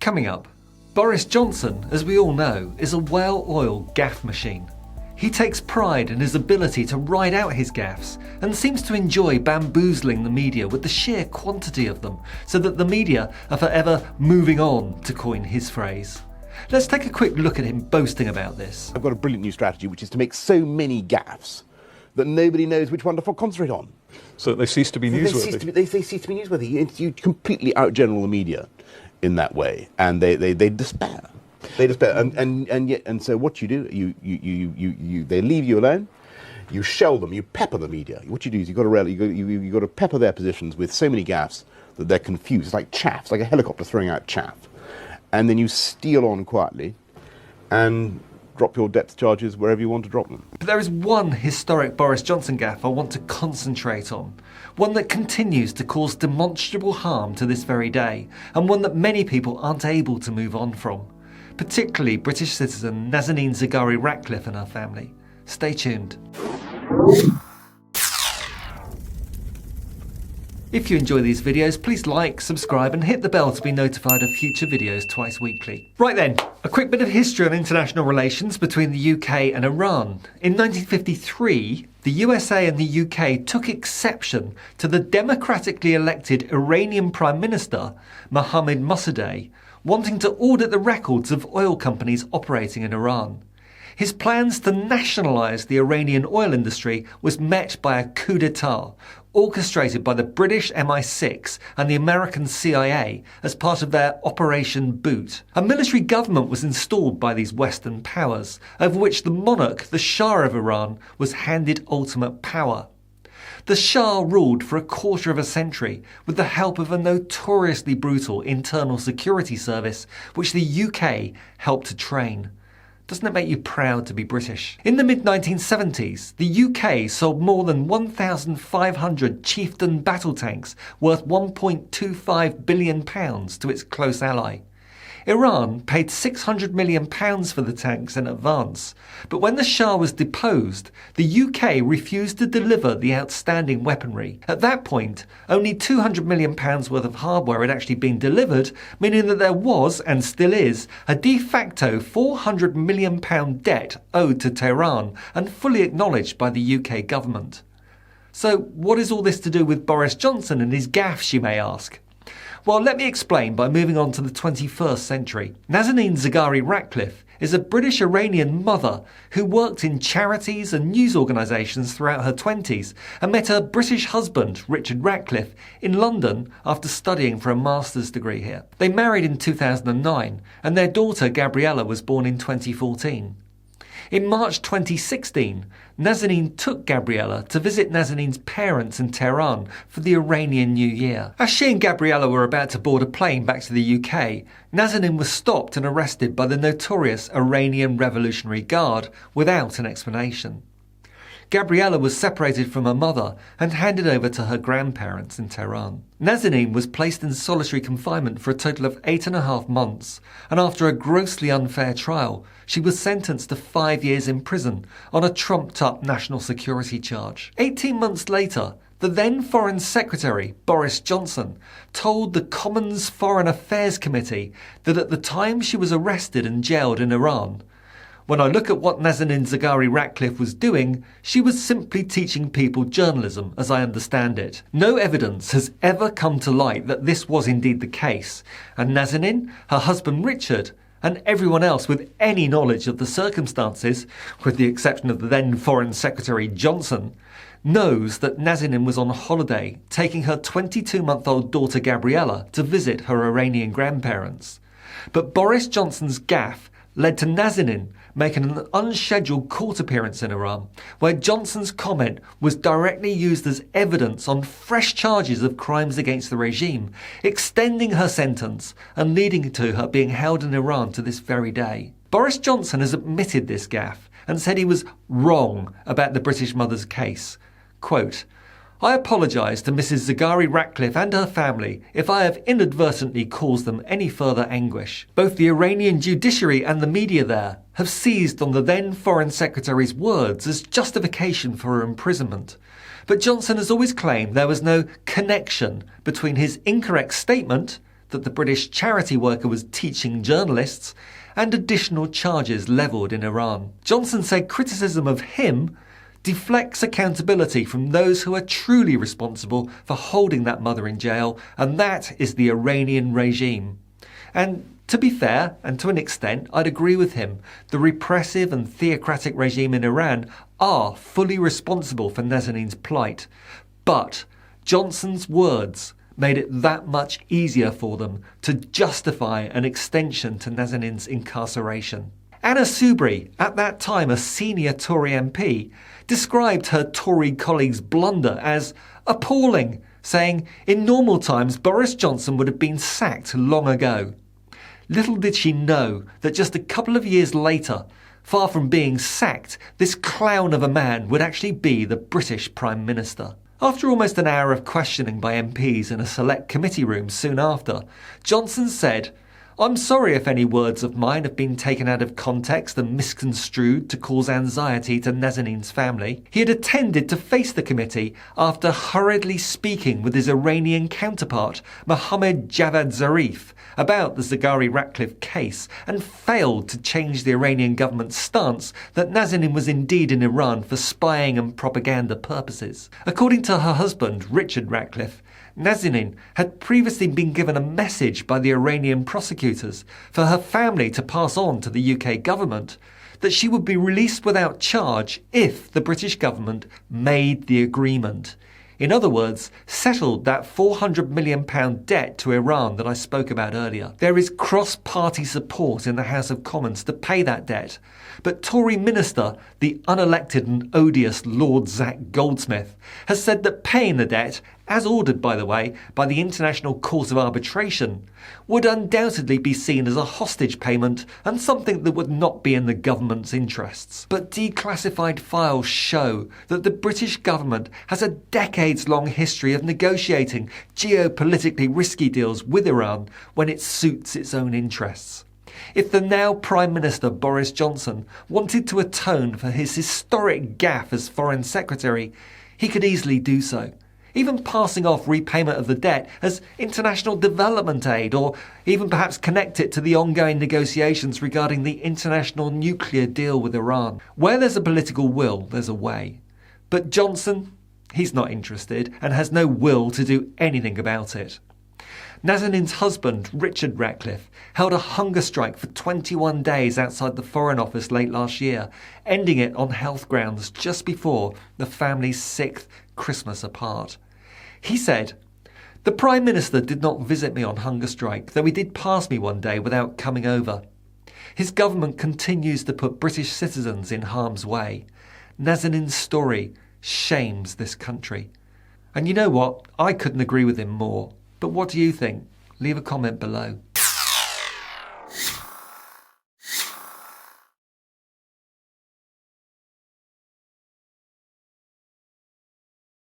Coming up, Boris Johnson, as we all know, is a well-oiled gaffe machine. He takes pride in his ability to ride out his gaffes and seems to enjoy bamboozling the media with the sheer quantity of them, so that the media are forever moving on, to coin his phrase. Let's take a quick look at him boasting about this. I've got a brilliant new strategy, which is to make so many gaffes that nobody knows which one to concentrate on. So they cease to be newsworthy. They cease to be newsworthy. You completely outgeneral the media in that way, and they despair. They despair, and so what you do, they leave you alone. You shell them, you pepper the media. What you do is you've got to pepper their positions with so many gaffes that they're confused. It's like chaff, it's like a helicopter throwing out chaff, and then you steal on quietly and drop your depth charges wherever you want to drop them. But there is one historic Boris Johnson gaffe I want to concentrate on. One that continues to cause demonstrable harm to this very day, and one that many people aren't able to move on from. Particularly British citizen Nazanin Zaghari-Ratcliffe and her family. Stay tuned. If you enjoy these videos, please like, subscribe and hit the bell to be notified of future videos twice weekly. Right then, a quick bit of history on international relations between the UK and Iran. In 1953, the USA and the UK took exception to the democratically elected Iranian Prime Minister, Mohammad Mossadegh, wanting to audit the records of oil companies operating in Iran. His plans to nationalise the Iranian oil industry was met by a coup d'etat, orchestrated by the British MI6 and the American CIA as part of their Operation Boot. A military government was installed by these Western powers, over which the monarch, the Shah of Iran, was handed ultimate power. The Shah ruled for a quarter of a century with the help of a notoriously brutal internal security service which the UK helped to train. Doesn't it make you proud to be British? In the mid-1970s, the UK sold more than 1,500 Chieftain battle tanks worth £1.25 billion to its close ally. Iran paid £600 million for the tanks in advance, but when the Shah was deposed, the UK refused to deliver the outstanding weaponry. At that point, only £200 million worth of hardware had actually been delivered, meaning that there was, and still is, a de facto £400 million debt owed to Tehran and fully acknowledged by the UK government. So what is all this to do with Boris Johnson and his gaffes, you may ask? Well, let me explain by moving on to the 21st century. Nazanin Zaghari-Ratcliffe is a British-Iranian mother who worked in charities and news organisations throughout her 20s and met her British husband, Richard Ratcliffe, in London after studying for a master's degree here. They married in 2009 and their daughter Gabriella was born in 2014. In March 2016, Nazanin took Gabriella to visit Nazanin's parents in Tehran for the Iranian New Year. As she and Gabriella were about to board a plane back to the UK, Nazanin was stopped and arrested by the notorious Iranian Revolutionary Guard without an explanation. Gabriella was separated from her mother and handed over to her grandparents in Tehran. Nazanin was placed in solitary confinement for a total of 8.5 months, and after a grossly unfair trial, she was sentenced to 5 years in prison on a trumped-up national security charge. 18 months later, the then Foreign Secretary, Boris Johnson, told the Commons Foreign Affairs Committee that at the time she was arrested and jailed in Iran, "When I look at what Nazanin Zaghari-Ratcliffe was doing, she was simply teaching people journalism, as I understand it. No evidence has ever come to light that this was indeed the case, and Nazanin, her husband Richard, and everyone else with any knowledge of the circumstances, with the exception of the then Foreign Secretary Johnson, knows that Nazanin was on holiday, taking her 22-month-old daughter Gabriella to visit her Iranian grandparents. But Boris Johnson's gaffe led to Nazanin making an unscheduled court appearance in Iran, where Johnson's comment was directly used as evidence on fresh charges of crimes against the regime, extending her sentence and leading to her being held in Iran to this very day. Boris Johnson has admitted this gaffe and said he was wrong about the British mother's case. Quote, "I apologise to Mrs. Zaghari-Ratcliffe and her family if I have inadvertently caused them any further anguish. Both the Iranian judiciary and the media there have seized on the then Foreign Secretary's words as justification for her imprisonment. But Johnson has always claimed there was no connection between his incorrect statement, that the British charity worker was teaching journalists, and additional charges levelled in Iran. Johnson said criticism of him deflects accountability from those who are truly responsible for holding that mother in jail, and that is the Iranian regime. And to be fair, and to an extent, I'd agree with him. The repressive and theocratic regime in Iran are fully responsible for Nazanin's plight. But Johnson's words made it that much easier for them to justify an extension to Nazanin's incarceration. Anna Soubry, at that time a senior Tory MP, described her Tory colleague's blunder as appalling, saying, "In normal times, Boris Johnson would have been sacked long ago." Little did she know that just a couple of years later, far from being sacked, this clown of a man would actually be the British Prime Minister. After almost an hour of questioning by MPs in a select committee room soon after, Johnson said, "I'm sorry if any words of mine have been taken out of context and misconstrued to cause anxiety to Nazanin's family." He had attended to face the committee after hurriedly speaking with his Iranian counterpart, Mohammad Javad Zarif, about the Zaghari-Ratcliffe case, and failed to change the Iranian government's stance that Nazanin was indeed in Iran for spying and propaganda purposes. According to her husband, Richard Ratcliffe, Nazanin had previously been given a message by the Iranian prosecutors for her family to pass on to the UK government that she would be released without charge if the British government made the agreement. In other words, settled that £400 million debt to Iran that I spoke about earlier. There is cross-party support in the House of Commons to pay that debt, but Tory minister, the unelected and odious Lord Zach Goldsmith, has said that paying the debt, as ordered by the way by the International Court of Arbitration, would undoubtedly be seen as a hostage payment and something that would not be in the government's interests. But declassified files show that the British government has a decades-long history of negotiating geopolitically risky deals with Iran when it suits its own interests. If the now Prime Minister Boris Johnson wanted to atone for his historic gaffe as Foreign Secretary, he could easily do so, even passing off repayment of the debt as international development aid, or even perhaps connect it to the ongoing negotiations regarding the international nuclear deal with Iran. Where there's a political will, there's a way. But Johnson, he's not interested and has no will to do anything about it. Nazanin's husband, Richard Ratcliffe, held a hunger strike for 21 days outside the Foreign Office late last year, ending it on health grounds just before the family's 6th Christmas apart. He said, "The Prime Minister did not visit me on hunger strike, though he did pass me one day without coming over. His government continues to put British citizens in harm's way. Nazanin's story shames this country." And you know what? I couldn't agree with him more. But what do you think? Leave a comment below.